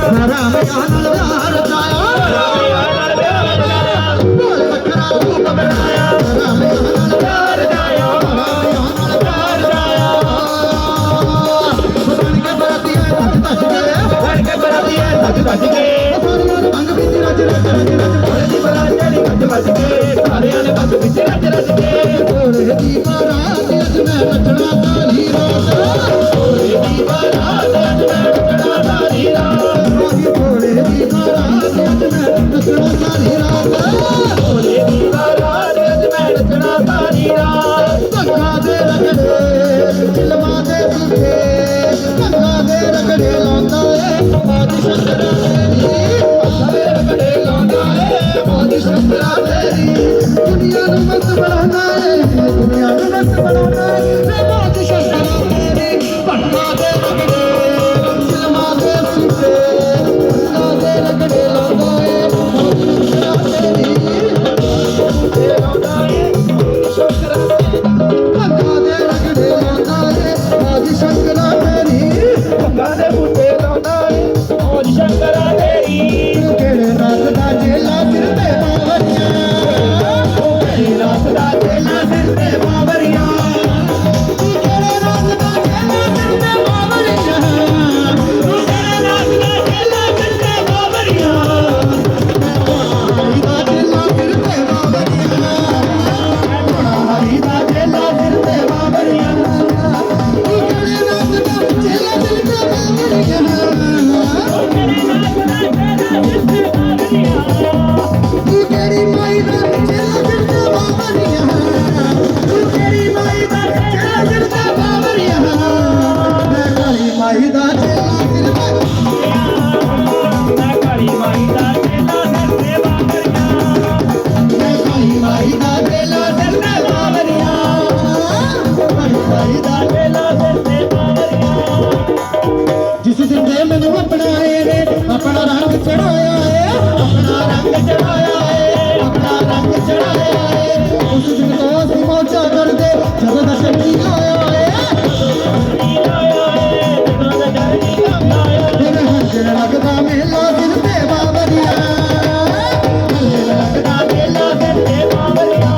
ਰਾਮ ਯਾਰ ਨਾਲ ਵਿਆਹ ਰਚਾਇਆ ਢੋਲ ਵੱਖਰਾ ਰੂਪ ਬਣਾਇਆ ਰਾਮ ਯਾਰ ਨਾਲ ਵਿਆਹ ਰਚਾਇਆ ਬਣ ਕੇ ਬਰਾਤੀਏ ਸੱਜ ਕੇ ਅੰਗ ਵਿੱਚ ਰਜ ਢੋਲੇ ਦੀ ਬਰਾਤ ਚੜੀ ਗੱਜ ਵੱਜ ਕੇ ਸਾਰਿਆਂ ਨੇ ਬੱਸ ਵਿੱਚ ਰਜ ਕੇ ਢੋਲੇ ਦੀ ਬਰਾਤ ਅੱਜ ਮੈਂ ਨੱਚਣਾ ਸਾਰੀ ਰਾਤ ਢੋਲੇ ਦੀ ਬਰਾਤ ਅੱਜ ਮੈਂ ਨੱਚਣਾ ਸਾਰੀ ਰਾਤ ਢੋਲੇ ਦੀ ਬਰਾਤ ਅੱਜ ਮੈਂ ਨੱਚਣਾ ਸਾਰੀ ਰਾਤ ਢੋਲੇ ਦੀ ਬਰਾਤ ਅੱਜ ਮੈਂ ਨੱਚਣਾ ਸਾਰੀ ਰਾਤ ਧੰਗਾ ਦੇ ਰਗੜੇ ਫਿਲਮਾਂ ਦੇ ਬੁੱਢੇ ਧੰਗਾ ਦੇ ਰਗੜੇ ਲਾਉਂਦਾ ਏ ਬਾਜੀ ਸ਼ੰਕਰਾ दुनिया ਨੂੰ ਮਤ ਬਣਾਉਣਾ ਏ ਦੁਨੀਆ ਨੂੰ ਮਤ ਬਣਾਉਣਾ ਏ ਵੇ ਮੌਜ ਸ਼ੰਕਰਾ ਤੇਰੀ ਭੰਡਾ ਦੇ ਰਗੜੇ ਫਿਲਮਾਂ ਦੇ ਸੁੱਤੇ ਭੰਡਾ ਦੇ ਰਗੜੇ ਲਾਉਂਦਾ ਏ ਮੌਜ ਸ਼ੰਕਰਾ ਤੇਰੀ ਲਾਉਂਦਾ ਏ ਸ਼ੰਕਰਾ ਭੰਡਾ ਦੇ ਰਗੜੇ ਲਾਉਂਦਾ ਏ ਮੌਜ ਸ਼ੰਕਰਾ ਤੇਰੀ ਭੰਡਾ ਦੇ ਬੂਟੇ ਲਾਉਂਦਾ ਏ ਮੌਜ ਸ਼ੰਕਰਾ ਤੇਰੀ ਕਿਹੜੇ ਰਾਤ ਦਾ ਜੇਲਾ ਸਿਰ ਤੇ ਬਾਵਰੀਆਂ ਰਾਤ ਦਾ ਜੇਲਾ ਸਿਰ ਤੇ ਬਾਵਰੀਆਂ ਕਿਹੜੇ ਰਾਤ ਦਾ ਜੇਲਾ ਸਿਰ ਤੇ ਬਾਵਰੀਆਂ ਕਿਹੜੇ ਰਾਤ ਦਾ ਜੇਲਾ ਸਿਰ ਤੇ ਬਾਵਰੀਆਂ ਹਰੀ ਦਾ ਜੇਲਾ ਸਿਰ ਤੇ ਬਾਵਰੀਆਂ ਹਰੀ ਦਾ ਜੇਲਾ ਸਿਰ ਤੇ ਬਾਵਰੀਆਂ ਕਿਹੜੇ ਰਾਤ ਦਾ ਜੇਲਾ ਸਿਰ ਤੇ ਬਾਵਰੀਆਂ ਤੂੰ ਤੇਰੀ ਮਾਈ ਦਾ ਚੇਲਾ ਸਿਰ ਤੇ ਬਾਵਰੀਆਂ ਤੂੰ ਤੇਰੀ ਮਾਈ ਦਾ ਚੇਲਾ ਸਿਰ ਤੇ ਬਾਵਰੀਆਂ ਮੈਂ ਕਾਲੀ ਮਾਈ ਦਾ ਚੇਲਾ ਸਿਰ ਤੇ ਮੈਂ ਕਾਲੀ ਮਾਈ ਦਾ ਚੇਲਾ ਸਿਰ ਤੇ ਬਾਵਰੀਆਂ ਮੈਂ ਕਾਲੀ ਮਾਈ ਦਾ ਚੇਲਾ ਸਿਰ ਤੇ ਬਾਵਰੀਆਂ ਕਾਲੀ ਮਾਈ ਦਾ ਚੇਲਾ ਸਿਰ ਤੇ ਬਾਵਰੀਆਂ ਜਿਸ ਦਿਨ ਦੇ ਮੈਨੂੰ ਅਪਣਾਏ ਨੇ ਆਪਣਾ ਰੰਗ ਚੜਾਇਆ ਏ ਆਪਣਾ ਰੰਗ ਚੜਾਇਆ ਏ ਆਪਣਾ ਰੰਗ ਚੜਾਇਆ ਏ ਉਸ ਦਿਨ ਤੋਂ ਅਸੀਂ ਮੌਜਾਂ ਕਰਦੇ ਜਦੋਂ ਦਾ ਸ਼ਨੀ ਆਇਆ ਏ ਜਦੋਂ ਦਾ ਸ਼ਨੀ ਆਇਆ ਏ ਹੰਝਣ ਲੱਗਦਾ ਮੇਲਾ ਦਿਲ ਤੇ ਬਾਵਰੀਆਂ ਹੰਝਣ ਲੱਗਦਾ ਮੇਲਾ ਦਿਲ ਤੇ ਬਾਵਰੀਆਂ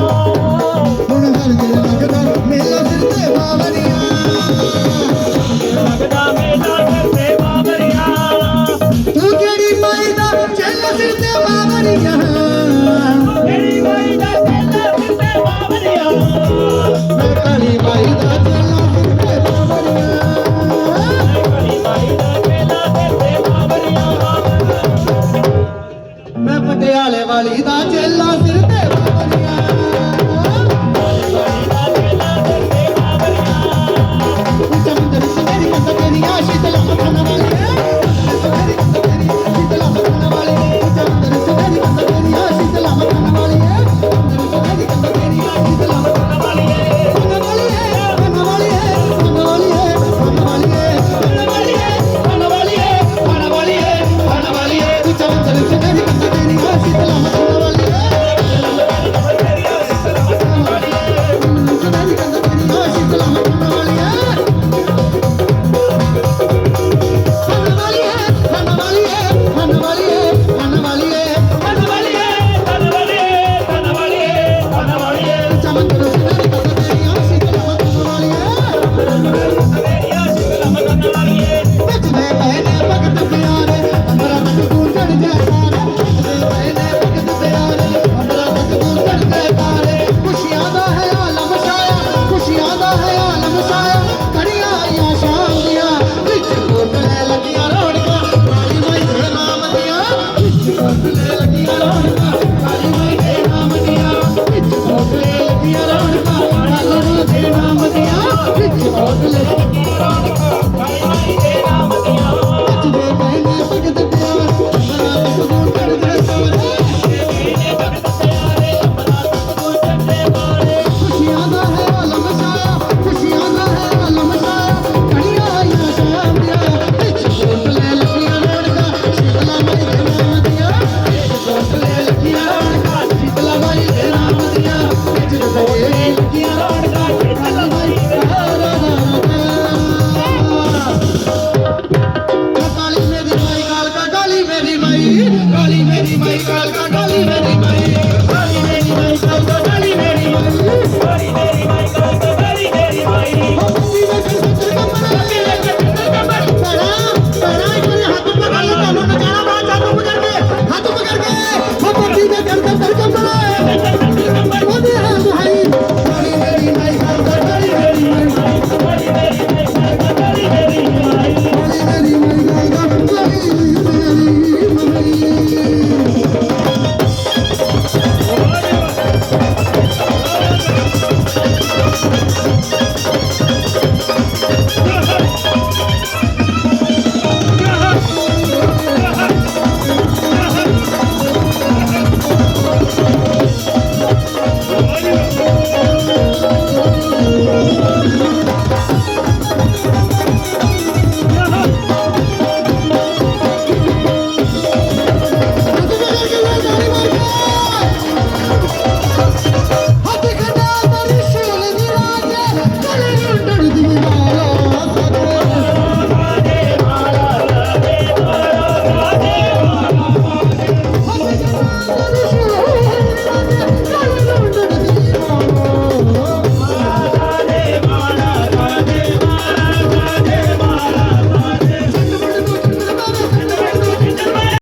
ਹੁਣ ਹੰਝਣ ਲੱਗਦਾ ਮੇਲਾ ਦਿਲ ਤੇ ਬਾਵਰੀਆਂ ਲੱਗਦਾ ਮੇਲਾ ਦਿਲ ਤੇ ਬਾਵਰੀਆਂ ਤੂੰ ਕਿਹੜੀ ਮਾਈ ਦਾ ਚੇਲਾ ਸਿਰ ਤੇ ਬਾਵਰੀਆਂ ਕਿਹੜੀ ਮਾਈ ਦਾ ਚੇਲਾ ਸਿਰ ਤੇ ਬਾਵਰੀਆਂ ਮੈਂ ਕਾਲੀ ਮਾਈ ਦਾ ਚੇਲਾ ਸਿਰ ਤੇ ਬਾਵਰੀਆਂ ਮੈਂ ਕਾਲੀ ਮਾਈ ਦਾ ਚੇਲਾ ਸਿਰ ਤੇ ਬਾਵਰੀਆਂ ਮੈਂ ਪਟਿਆਲੇ ਵਾਲੀ ਦਾ ਚੇਲਾ ਸਿਰ ਤੇ ਬਾਵਰੀਆਂ ਚੰਦਰ ਸੁਨਹਿਰੀ ਕੰਧ ਤੇਰੀਆਂ ਸ਼ੀਤਲ ਮੱਖਣ ਵਾਲੀ ਸੁਨਹਿਰੀ ਕੰਧ ਤੇਰੀ ਸ਼ੀਤਲ ਮੱਖਣ ਵਾਲੀ ਚੰਦਰ ਸੁਨਹਿਰੀ ਕੰਧ ਤੇਰੀਆਂ ਸ਼ੀਤਲ ਮੱਖਣ ਵਾਲੀ ਚੰਦਰ ਸੁਨਹਿਰੀ ਕੰਧ ਤੇਰੀਆਂ ਸ਼ੀਤਲ ਮੱਖਣ ਵਾਲੀ ਮਨ ਵਾਲੀ ਮਨ ਵਾਲੀ ਮਨ ਵਾਲੀ ਮਨ ਵਾਲੀ ਮਨ ਵਾਲੀ ਮਨ ਵਾਲੀ ਮਨ ਵਾਲੀ ਮਨ ਵਾਲੀ ਚੰਦਰ ਸੁਨਹਿਰੀ ਕੰਧ ਤੇਰੀਆਂ ਸ਼ੀਤਲ ਮੱਖਣ ਵਾਲੀ कल का